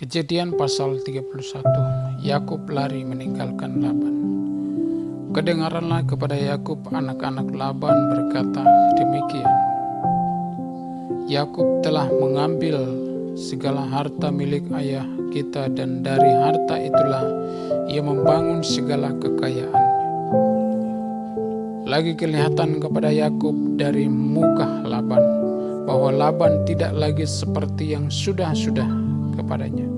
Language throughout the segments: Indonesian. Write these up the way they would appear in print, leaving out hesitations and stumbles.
Kejadian pasal 31, Yakub lari meninggalkan Laban. Kedengaranlah kepada Yakub anak-anak Laban berkata demikian, Yakub telah mengambil segala harta milik ayah kita dan dari harta itulah ia membangun segala kekayaannya. Lagi kelihatan kepada Yakub dari muka Laban bahwa Laban tidak lagi seperti yang sudah-sudah kepadanya.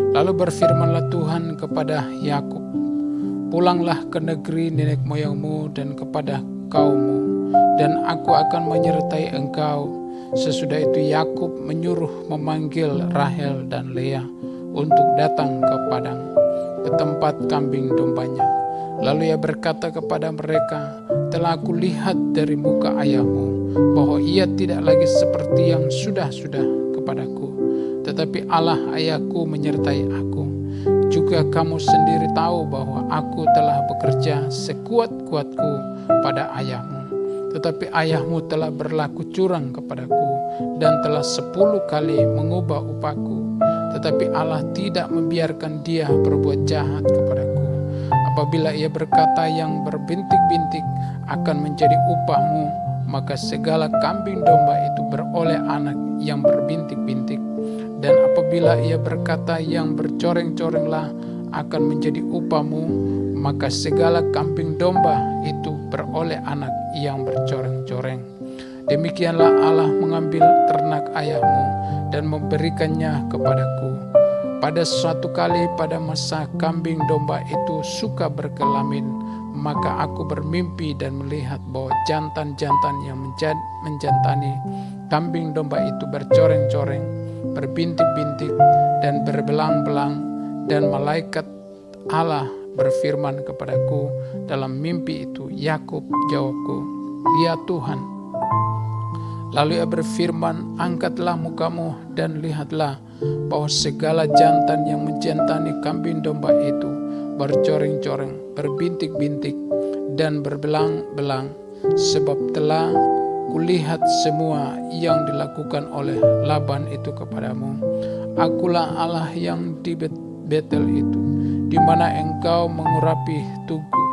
Lalu berfirmanlah Tuhan kepada Yakub, pulanglah ke negeri nenek moyangmu dan kepada kaummu, dan aku akan menyertai engkau. Sesudah itu Yakub menyuruh memanggil Rahel dan Lea untuk datang ke padang, ke tempat kambing dombanya. Lalu ia berkata kepada mereka, telah aku lihat dari muka ayahmu bahwa ia tidak lagi seperti yang sudah-sudah kepadaku, tetapi Allah ayahku menyertai aku. Juga kamu sendiri tahu bahwa aku telah bekerja sekuat-kuatku pada ayahmu, tetapi ayahmu telah berlaku curang kepadaku dan telah 10 kali mengubah upahku, tetapi Allah tidak membiarkan dia berbuat jahat kepadaku. Apabila ia berkata yang berbintik-bintik akan menjadi upahmu, maka segala kambing domba itu beroleh anak yang berbintik-bintik. Dan apabila ia berkata yang bercoreng-corenglah akan menjadi upahmu, maka segala kambing domba itu beroleh anak yang bercoreng-coreng. Demikianlah Allah mengambil ternak ayahmu dan memberikannya kepadaku. Pada suatu kali pada masa kambing domba itu suka berkelamin, maka aku bermimpi dan melihat bahwa jantan-jantan yang menjantani kambing domba itu bercoreng-coreng, berbintik-bintik dan berbelang-belang, dan malaikat Allah berfirman kepadaku dalam mimpi itu, Yakub, jawabku, ya Tuhan. Lalu ia berfirman, angkatlah mukamu dan lihatlah bahwa segala jantan yang menjantani kambing domba itu bercoreng-coreng, berbintik-bintik dan berbelang-belang, sebab telah kulihat semua yang dilakukan oleh Laban itu kepadamu. Akulah Allah yang di Betel itu, di mana engkau mengurapi tugu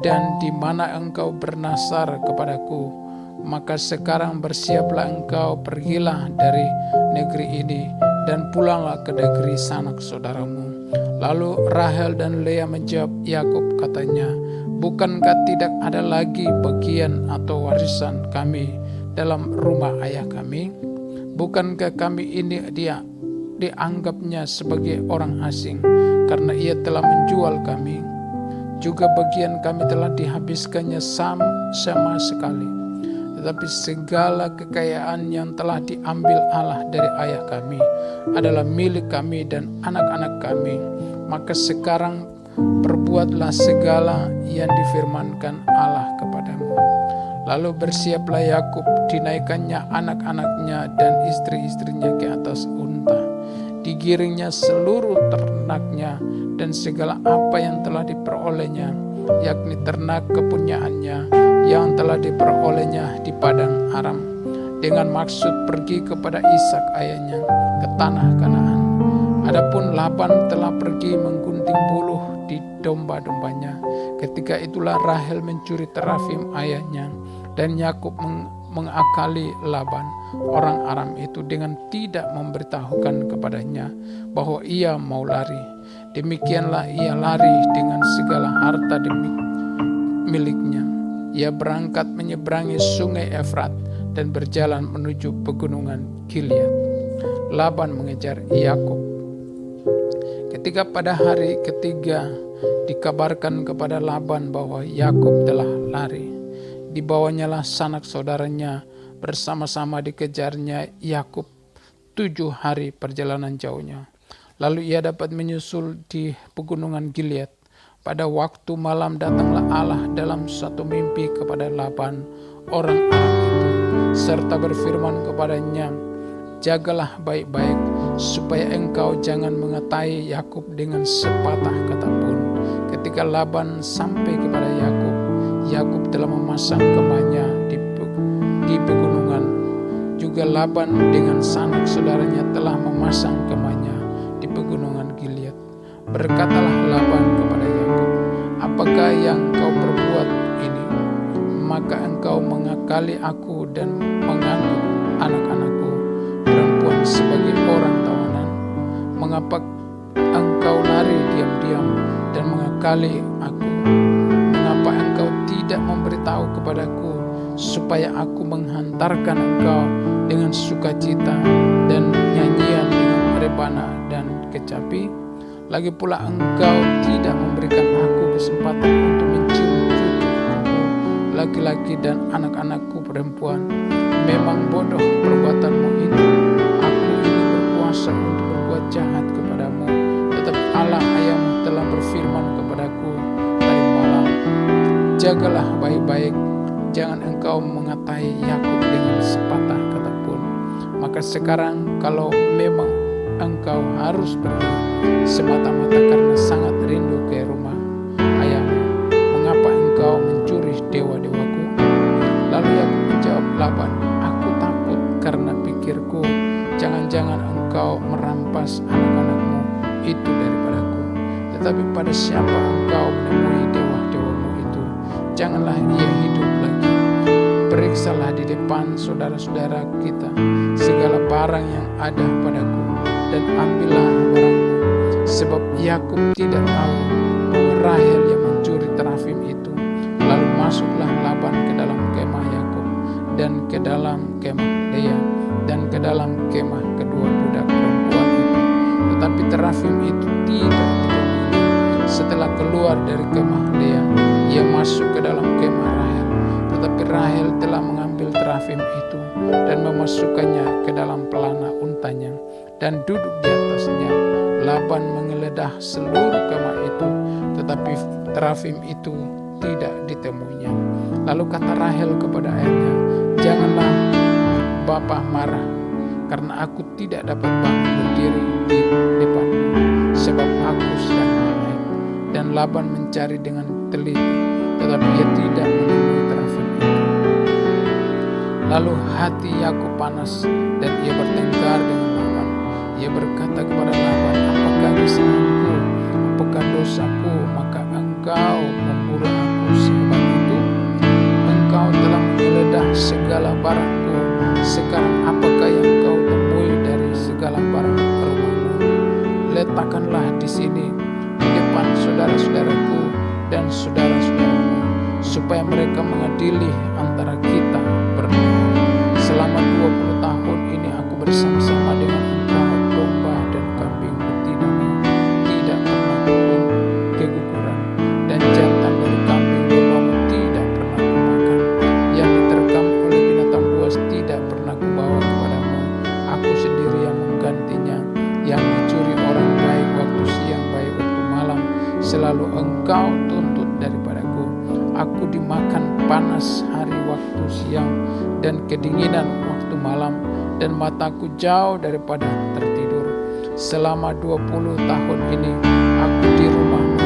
dan di mana engkau bernasar kepadaku. Maka sekarang bersiaplah engkau, pergilah dari negeri ini dan pulanglah ke negeri sanak saudaramu. Lalu Rahel dan Lea menjawab Yakub, katanya, bukankah tidak ada lagi bagian atau warisan kami dalam rumah ayah kami? Bukankah kami ini dianggapnya sebagai orang asing karena ia telah menjual kami? Juga bagian kami telah dihabiskannya sama sekali. Tetapi segala kekayaan yang telah diambil Allah dari ayah kami adalah milik kami dan anak-anak kami. Maka sekarang perbuatlah segala yang difirmankan Allah kepadamu. Lalu bersiaplah Yakub, dinaikannya anak-anaknya dan istri-istrinya ke atas unta. Digiringnya seluruh ternaknya dan segala apa yang telah diperolehnya, yakni ternak kepunyaannya yang telah diperolehnya di padang Aram, dengan maksud pergi kepada Ishak ayahnya ke tanah Kanaan. Adapun Laban telah pergi menggunting buluh di domba-dombanya. Ketika itulah Rahel mencuri terafim ayahnya, dan Yakub mengakali Laban orang Aram itu dengan tidak memberitahukan kepadanya bahwa ia mau lari. Demikianlah ia lari dengan segala harta miliknya. Ia berangkat menyeberangi sungai Efrat dan berjalan menuju pegunungan Gilead. Laban mengejar Yakub. Ketika pada hari ketiga dikabarkan kepada Laban bahwa Yakub telah lari, dibawanyalah sanak saudaranya bersama-sama dikejarnya Yakub 7 hari perjalanan jauhnya. Lalu ia dapat menyusul di pegunungan Gilead. Pada waktu malam datanglah Allah dalam satu mimpi kepada Laban orang Aram itu, serta berfirman kepadanya, jagalah baik-baik supaya engkau jangan mengetai Yakub dengan sepatah kata pun. Ketika Laban sampai kepada Yakub, Yakub telah memasang kemahnya di pegunungan. Juga Laban dengan sanak saudaranya telah memasang kemahnya di Berkatalah Laban kepada Yakub, apakah yang kau perbuat ini? Maka engkau mengakali aku dan menganggap anak-anakku perempuan sebagai orang tawanan. Mengapa engkau lari diam-diam dan mengakali aku? Mengapa engkau tidak memberitahu kepadaku supaya aku menghantarkan engkau dengan sukacita dan nyanyian dengan rebana dan kecapi? Lagi pula engkau tidak memberikan aku kesempatan untuk mencium cucu-cucuku laki-laki dan anak-anakku perempuan. Memang bodoh perbuatanmu itu. Aku ini berkuasa untuk berbuat jahat kepadamu, tetapi Allah ayahmu telah berfirman kepadaku tadi malam, jagalah baik-baik, jangan engkau mengatai Yakub dengan sepatah kata pun. Maka sekarang kalau memang engkau harus pergi semata-mata karena sangat rindu ke rumah ayahmu, mengapa engkau mencuri dewa-dewaku? Lalu Yakub menjawab Laban, aku takut karena pikirku, jangan-jangan engkau merampas anak-anakmu itu daripadaku. Tetapi pada siapa engkau menemui dewa-dewamu itu, janganlah ia hidup lagi. Periksalah di depan saudara-saudara kita segala barang yang ada padaku, dan ambillah barangmu. Sebab Yakub tidak tahu bahwa Rahel yang mencuri terafim itu. Lalu masuklah Laban ke dalam kemah Yakub dan ke dalam kemah Lea dan ke dalam kemah kedua budak perempuan itu. Tetapi terafim itu tidak ditemuinya. Setelah keluar dari kemah Lea, ia masuk ke dalam kemah Rahel. Tetapi Rahel telah mengambil terafim itu dan memasukkannya ke dalam pelana untanya dan duduk di atasnya. Laban menggeledah seluruh kemah itu, tetapi terafim itu tidak ditemuinya. Lalu kata Rahel kepada ayahnya, janganlah Bapa marah, karena aku tidak dapat bangun berdiri di depanmu, sebab aku sedang haid. Dan Laban mencari dengan teliti, tetapi ia tidak menemui terafim itu. Lalu hati Yakub panas dan ia bertengkar dengan Laban. Ia berkata kepada Laban, apakah kesalahanku, apakah dosaku, maka engkau memburu aku sehebat itu? Engkau telah menggeledah segala barangku. Sekarang apakah yang kau temui dari segala barang rumahmu? Letakkanlah di sini di depan saudara-saudaraku dan saudara-saudaramu, supaya mereka mengadili antara kita berdua. Selama 20 tahun ini aku bersama-sama dengan engkau, domba dan kambing betinamu tidak pernah pun keguguran, dan jantan dari kambing dombamu tidak pernah kumakan. Yang diterkam oleh binatang buas tidak pernah kubawa kepadamu. Aku sendiri yang menggantinya. Yang dicuri orang baik waktu siang, baik waktu malam, selalu engkau tuntut daripadaku. Aku dimakan panas hari waktu siang dan kedinginan waktu malam, dan mataku jauh daripada tertidur. Selama 20 tahun ini aku di rumahmu.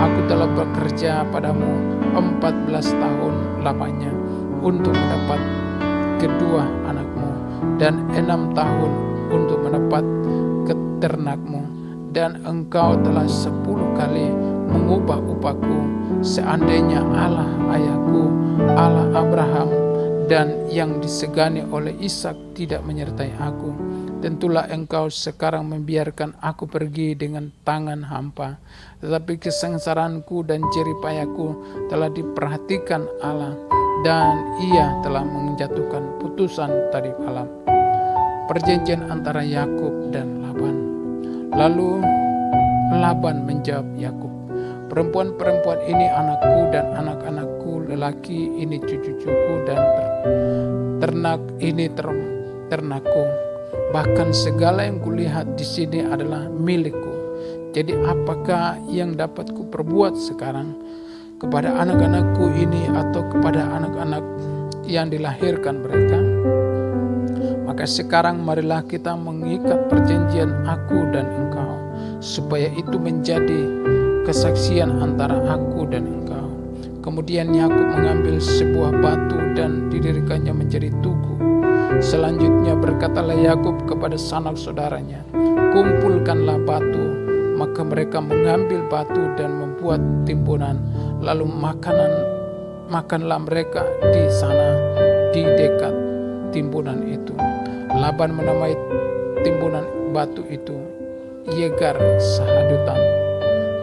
Aku telah bekerja padamu 14 tahun lamanya untuk mendapat kedua anakmu, dan 6 tahun untuk mendapat keternakmu. Dan engkau telah 10 kali mengubah upahku. Seandainya Allah ayahku, Allah Abraham dan yang disegani oleh Ishak tidak menyertai aku, tentulah engkau sekarang membiarkan aku pergi dengan tangan hampa. Tetapi kesengsaraanku dan jeripayaku telah diperhatikan Allah, dan ia telah menjatuhkan putusan tadi malam. Perjanjian antara Yakub dan Laban. Lalu Laban menjawab Yakub, perempuan-perempuan ini anakku dan anak-anakku lelaki ini cucu-cucuku, dan ternak ini ternakku. Bahkan segala yang kulihat di sini adalah milikku. Jadi apakah yang dapat kuperbuat sekarang kepada anak-anakku ini atau kepada anak-anak yang dilahirkan mereka? Maka sekarang marilah kita mengikat perjanjian aku dan engkau, supaya itu menjadi kesaksian antara aku dan engkau. Kemudian Yakub mengambil sebuah batu dan didirikannya menjadi tugu. Selanjutnya berkatalah Yakub kepada sanak saudaranya, kumpulkanlah batu Maka mereka mengambil batu dan membuat timbunan, lalu makanlah mereka di sana di dekat timbunan itu. Laban menamai timbunan batu itu Yegar Sahadutan,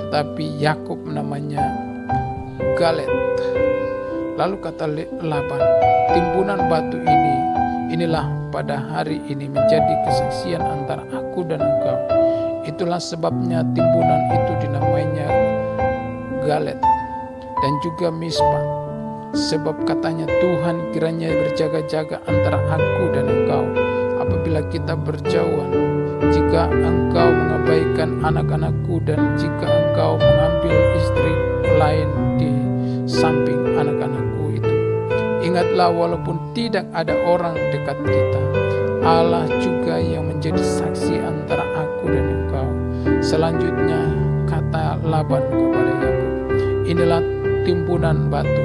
tetapi Yakub menamanya Galet. Lalu kata Laban, timbunan batu inilah pada hari ini menjadi kesaksian antara aku dan engkau. Itulah sebabnya timbunan itu dinamainya Galet dan juga Mispa. Sebab katanya, Tuhan kiranya berjaga-jaga antara aku dan engkau apabila kita berjauhan, jika engkau mengabaikan anak-anakku dan jika engkau mengambil istri lain di samping anak-anakku itu. Ingatlah, walaupun tidak ada orang dekat kita, Allah juga yang menjadi saksi antara aku dan engkau. Selanjutnya kata Laban kepada Yakub, inilah timbunan batu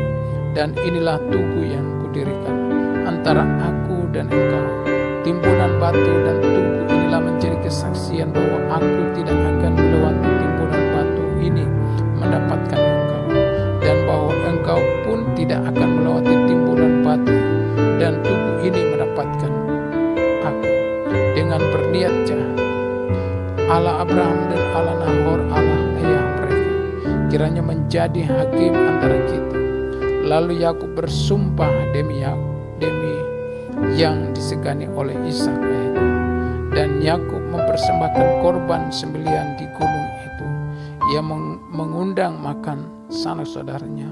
dan inilah tugu yang kudirikan antara aku dan engkau. Timbunan batu dan tugu inilah menjadi kesaksian bahwa aku tidak akan melewati timbunan batu ini mendapatkan engkau, dan bahwa engkau pun tidak akan melewati timbunan batu dan tugu ini mendapatkan aku. Dengan berniat jahat, Allah Abraham dan Allah Nahor, Allah ayah mereka, kiranya menjadi hakim antara kita. Lalu Yakub bersumpah demi yang disegani oleh Ishak ayahnya. Dan Yakub mempersembahkan korban sembelihan di gunung itu. Ia mengundang makan sanak saudaranya.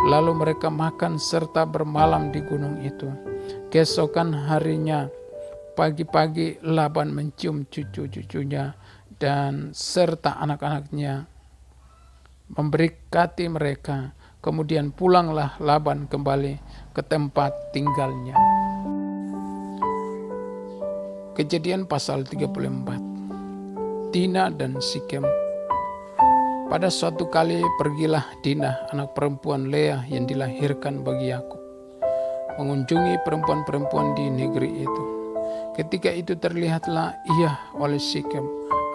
Lalu mereka makan serta bermalam di gunung itu. Keesokan harinya pagi-pagi Laban mencium cucu-cucunya dan serta anak-anaknya, memberkati mereka. Kemudian pulanglah Laban kembali ke tempat tinggalnya. Kejadian pasal 34. Dina dan Sikem. Pada suatu kali pergilah Dina, anak perempuan Lea yang dilahirkan bagi Yakub, mengunjungi perempuan-perempuan di negeri itu. Ketika itu terlihatlah ia oleh Sikem,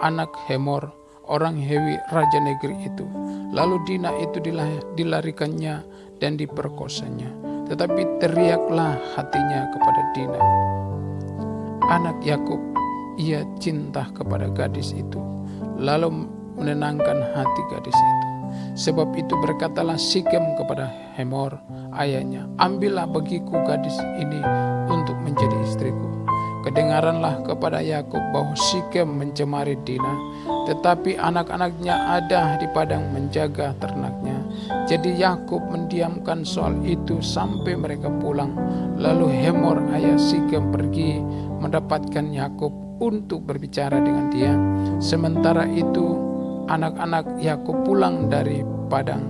anak Hemor, orang Hewi, raja negeri itu. Lalu Dina itu dilarikannya dan diperkosanya. Tetapi teriaklah hatinya kepada Dina, anak Yakub, ia cinta kepada gadis itu, lalu menenangkan hati gadis itu. Sebab itu berkatalah Sikem kepada Hemor ayahnya, ambillah bagiku gadis ini untuk menjadi istriku. Kedengaranlah kepada Yakub bahwa Sikem mencemari Dina, tetapi anak-anaknya ada di padang menjaga ternaknya. Jadi Yakub mendiamkan soal itu sampai mereka pulang. Lalu Hemor ayah Sikem pergi mendapatkan Yakub untuk berbicara dengan dia. Sementara itu anak-anak Yakub pulang dari padang,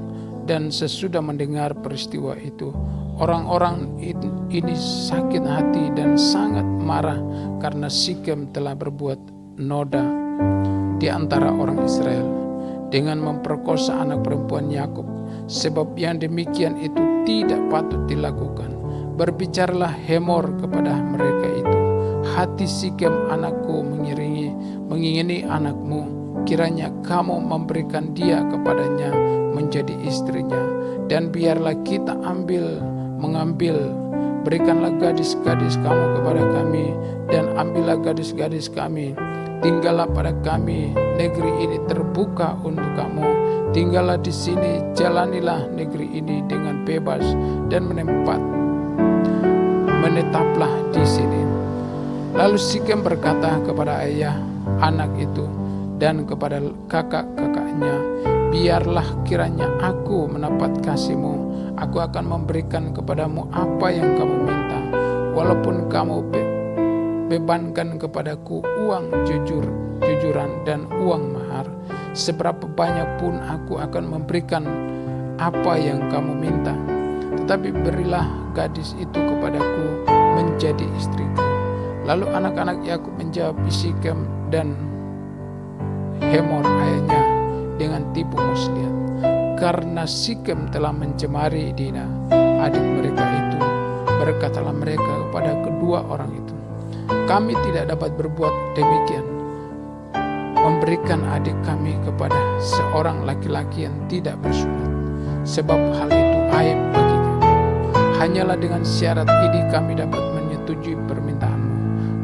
dan sesudah mendengar peristiwa itu, orang-orang ini sakit hati dan sangat marah karena Sikem telah berbuat noda di antara orang Israel dengan memperkosa anak perempuan Yakub. Sebab yang demikian itu tidak patut dilakukan. Berbicaralah Hemor kepada mereka itu, hati Sikem anakku mengingini anakmu, kiranya kamu memberikan dia kepadanya menjadi istrinya, dan biarlah kita mengambil, berikanlah gadis-gadis kamu kepada kami, dan ambillah gadis-gadis kami, tinggallah pada kami, negeri ini terbuka untuk kamu, tinggallah di sini, jalanilah negeri ini dengan bebas, dan menetaplah di sini. Lalu Sikem berkata kepada ayah anak itu dan kepada kakak-kakaknya, biarlah kiranya aku mendapat kasihmu, aku akan memberikan kepadamu apa yang kamu minta, walaupun kamu bebankan kepadaku uang jujuran dan uang mahar, seberapa banyak pun aku akan memberikan apa yang kamu minta. Tetapi berilah gadis itu kepadaku menjadi istriku. Lalu anak-anak Yakub menjawab Sikem dan Hemor ayahnya dengan tipu muslihat, karena Sikem telah mencemari Dina, adik mereka itu. Berkatalah mereka kepada kedua orang itu, kami tidak dapat berbuat demikian, berikan adik kami kepada seorang laki-laki yang tidak bersunat, sebab hal itu aib bagi kami. Hanyalah dengan syarat ini kami dapat menyetujui permintaan-Mu.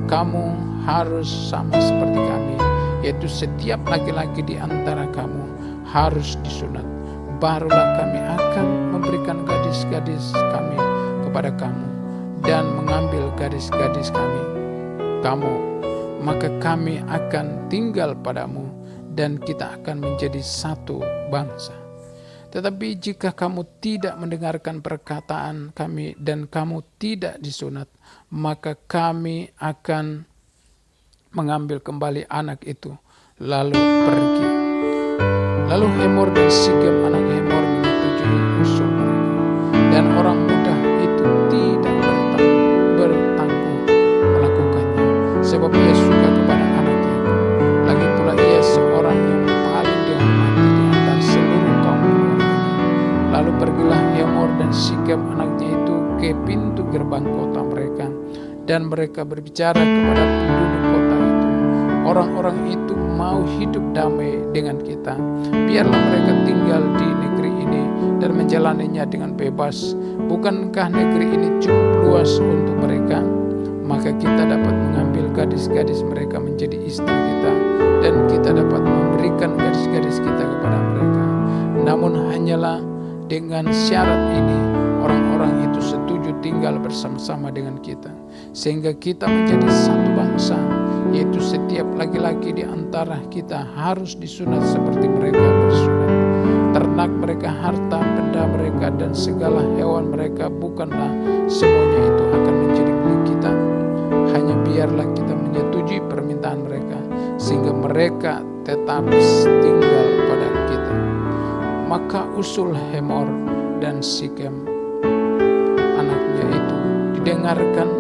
Kamu harus sama seperti kami, yaitu setiap laki-laki di antara kamu harus disunat. Barulah kami akan memberikan gadis-gadis kami kepada kamu dan mengambil gadis-gadis kamu, maka kami akan tinggal padamu dan kita akan menjadi satu bangsa. Tetapi jika kamu tidak mendengarkan perkataan kami dan kamu tidak disunat, maka kami akan mengambil kembali anak itu lalu pergi. Lalu Hemor dan Sikem anak Hemor menyetujui usul mereka, dan orang muda itu tidak bertangguh melakukannya, sebab ia suka kepada anaknya. Lagi pula ia seorang yang paling dihormati di antara seluruh kaum keluarganya. Lalu pergilah Hemor dan Sikem anaknya itu ke pintu gerbang kota mereka, dan mereka berbicara kepada penduduk kota itu, orang-orang itu mau hidup damai dengan kita. Biarlah mereka tinggal di negeri ini dan menjalaninya dengan bebas. Bukankah negeri ini cukup luas untuk mereka? Maka kita dapat mengambil gadis-gadis mereka menjadi istri kita, dan kita dapat memberikan gadis-gadis kita kepada mereka. Namun hanyalah dengan syarat ini, orang-orang itu setuju tinggal bersama-sama dengan kita, sehingga kita menjadi satu bangsa, yaitu setiap laki-laki di antara kita harus disunat seperti mereka bersunat. Ternak mereka, harta benda mereka, dan segala hewan mereka, bukanlah semuanya itu akan menjadi milik kita. Hanya biarlah kita menyetujui permintaan mereka, sehingga mereka tetap tinggal pada kita. Maka usul Hemor dan Sikem anaknya itu didengarkan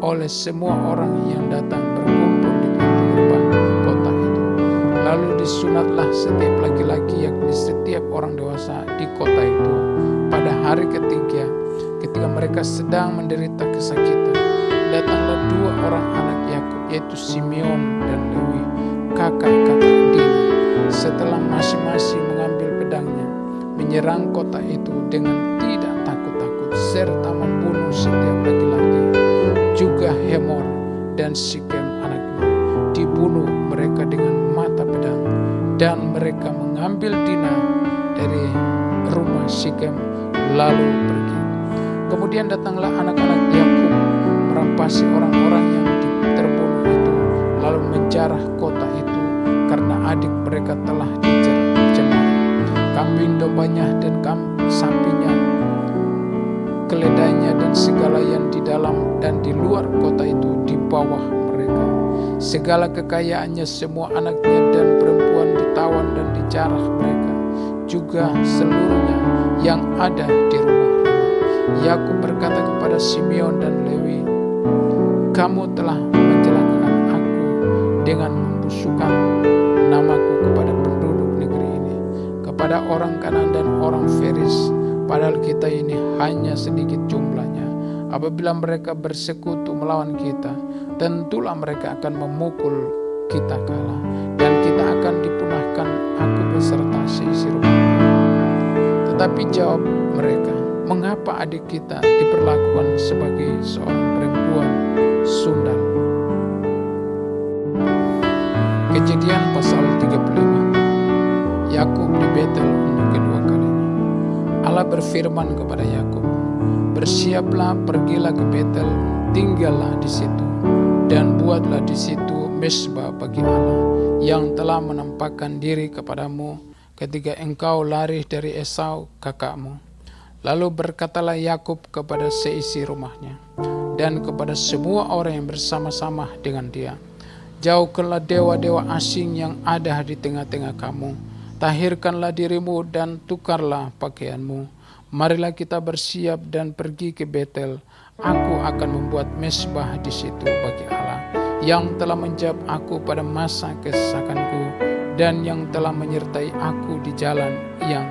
oleh semua orang yang datang berkumpul di pintu gerbang kota itu. Lalu disunatlah setiap laki-laki, yakni setiap orang dewasa di kota itu pada hari ketiga, ketika mereka sedang menderita kesakitan. Datanglah dua orang anak Yakub, yaitu Simeon dan Lewi, kakak-kakak Dina. Setelah masing-masing mengambil pedangnya, menyerang kota itu dengan tidak takut-takut, serta membunuh setiap laki-laki. Juga Hemor dan Sikem anaknya dibunuh mereka dengan mata pedang, dan mereka mengambil Dina dari rumah Sikem lalu pergi. Kemudian datanglah anak-anak Yakub merampasi orang-orang yang terbunuh itu, lalu menjarah kota itu karena adik mereka telah dicemari. Kambing dombanya dan sapinya, keledainya dan segala yang di dalam dan di luar kota itu di bawah mereka. Segala kekayaannya, semua anaknya dan perempuan ditawan dan dijarah mereka, juga seluruhnya yang ada di rumah-rumah. Yakub berkata kepada Simeon dan Lewi, "Kamu telah mencelakakan aku dengan membusukkan namaku kepada penduduk negeri ini, kepada orang Kanan dan orang Feris, padahal kita ini hanya sedikit jumlahnya. Apabila mereka bersekutu melawan kita, tentulah mereka akan memukul kita kalah, dan kita akan dipunahkan, aku beserta seisi rumahku." Tetapi jawab mereka, "Mengapa adik kita diperlakukan sebagai seorang perempuan sundal?" Kejadian pasal 35. Yakub di Betel untuk kedua kalinya. Allah berfirman kepada Yakub, "Bersiaplah, pergilah ke Betel, tinggallah di situ, dan buatlah di situ mezbah bagi Allah yang telah menampakkan diri kepadamu ketika engkau lari dari Esau kakakmu." Lalu berkatalah Yakub kepada seisi rumahnya dan kepada semua orang yang bersama-sama dengan dia, "Jauhkanlah dewa-dewa asing yang ada di tengah-tengah kamu. Tahirkanlah dirimu dan tukarlah pakaianmu. Marilah kita bersiap dan pergi ke Betel. Aku akan membuat mezbah di situ bagi Allah yang telah menjawab aku pada masa kesesakanku dan yang telah menyertai aku di jalan yang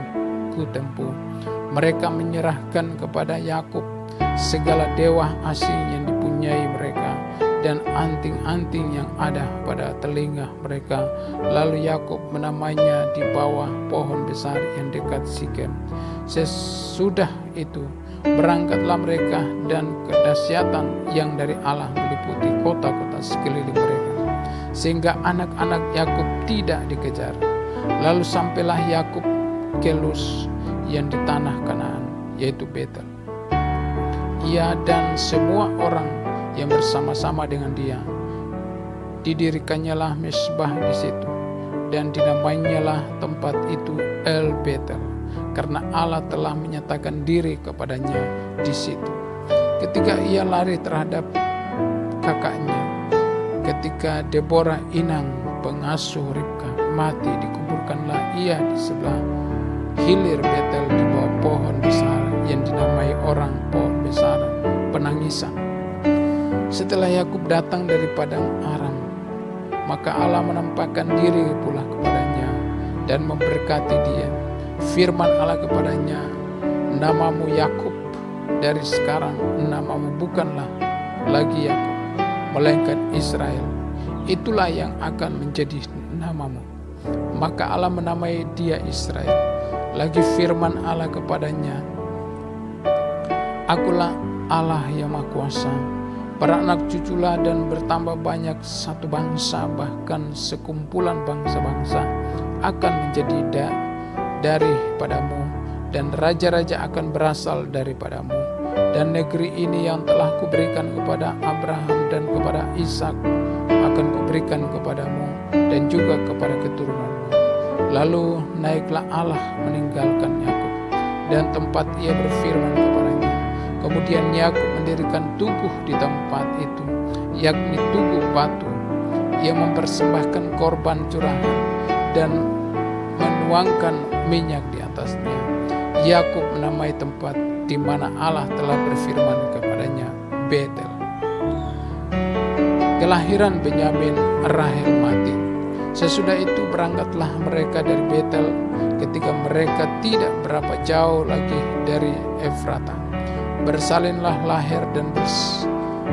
kutempuh." Mereka menyerahkan kepada Yakub segala dewa asing yang dipunyai mereka dan anting-anting yang ada pada telinga mereka. Lalu Yakub menamainya di bawah pohon besar yang dekat Sikem. Sesudah itu berangkatlah mereka, dan kedahsyatan yang dari Allah meliputi kota-kota sekeliling mereka, sehingga anak-anak Yakub tidak dikejar. Lalu sampailah Yakub ke Luz yang di tanah Kanaan, yaitu Betel. Ia dan semua orang yang bersama-sama dengan dia. Didirikannya mezbah di situ, dan dinamainyalah tempat itu El Betel, karena Allah telah menyatakan diri kepadanya di situ. Ketika ia lari terhadap kakaknya, ketika Deborah inang pengasuh Ribka mati, dikuburkanlah ia di sebelah hilir Betel di bawah pohon besar yang dinamai orang pohon besar penangisan. Setelah Yakub datang dari padang Aram, maka Allah menampakkan diri pula kepadanya dan memberkati dia. Firman Allah kepadanya, namamu Yakub, dari sekarang namamu bukanlah lagi Yakub, melainkan Israel. Itulah yang akan menjadi namamu. Maka Allah menamai dia Israel. Lagi firman Allah kepadanya, Akulah Allah yang Maha Kuasa. Beranak cuculah dan bertambah banyak, satu bangsa bahkan sekumpulan bangsa-bangsa akan menjadi daripadamu, dan raja-raja akan berasal daripadamu. Dan negeri ini yang telah kuberikan kepada Abraham dan kepada Ishak akan kuberikan kepadamu dan juga kepada keturunanmu. Lalu naiklah Allah meninggalkan Yakub dan tempat ia berfirman kepadanya. Kemudian Yakub mendirikan tugu di tempat itu, yakni tugu batu. Ia mempersembahkan korban curahan dan menuangkan minyak di atasnya. Yakub menamai tempat di mana Allah telah berfirman kepadanya Betel. Kelahiran Benyamin, Rahel mati. Sesudah itu berangkatlah mereka dari Betel ketika mereka tidak berapa jauh lagi dari Efrata. Bersalinlah Laher dan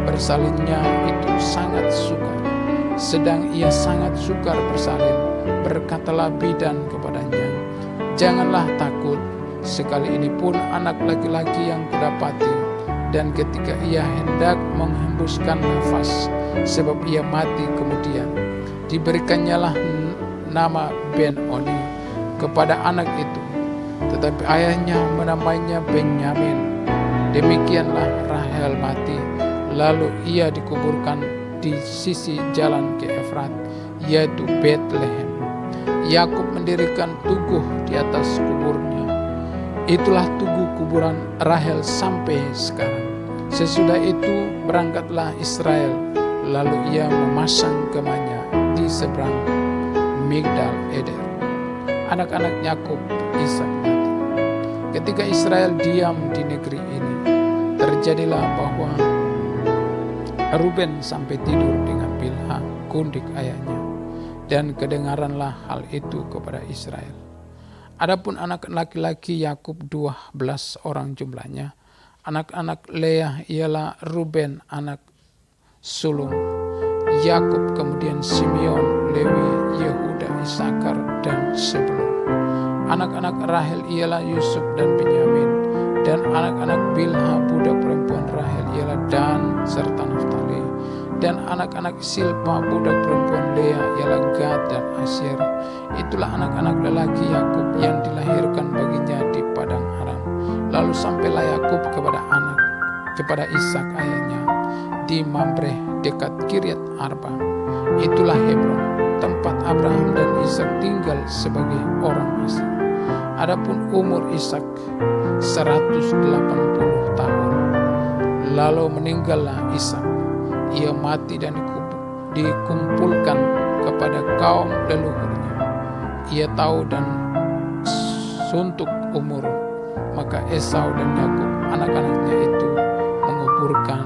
bersalinnya itu sangat sukar. Sedang ia sangat sukar bersalin, berkatalah bidan kepadanya, janganlah takut, sekali ini pun anak laki-laki yang kudapati. Dan ketika ia hendak menghembuskan nafas, sebab ia mati kemudian, diberikannya nama Ben-Oni kepada anak itu, tetapi ayahnya menamainya Benyamin. Demikianlah Rahel mati, lalu ia dikuburkan di sisi jalan ke Efrat, yaitu Betlehem. Yakub mendirikan tugu di atas kuburnya. Itulah tugu kuburan Rahel sampai sekarang. Sesudah itu berangkatlah Israel, lalu ia memasang kemahnya di seberang Migdal Eder. Anak-anak Yakub, Ishak mati. Ketika Israel diam di negeri ini, terjadilah bahwa Ruben sampai tidur dengan Bilha, gundik ayahnya, dan kedengaranlah hal itu kepada Israel. Adapun anak laki-laki Yakub 12 orang jumlahnya. Anak-anak Leah ialah Ruben anak sulung Yakub, kemudian Simeon, Lewi, Yehuda, Isakar, dan Sebulun. Anak-anak Rahel ialah Yusuf dan Benyamin, dan anak-anak Bilha budak perempuan Rahel ialah Dan serta Naftali, dan anak-anak Silpa budak perempuan Lea ialah Gad dan Asyer. Itulah anak-anak lelaki Yakub yang dilahirkan baginya di padang Aram. Lalu sampailah Yakub kepada Ishak ayahnya di Mamre dekat Kiryat Arba. Itulah Hebron, tempat Abraham dan Ishak tinggal sebagai orang asing. Adapun umur Ishak 180 tahun. Lalu meninggallah Ishak. Ia mati dan dikumpulkan kepada kaum leluhurnya. Ia tahu dan suntuk umur. Maka Esau dan Yakub anak-anaknya itu menguburkan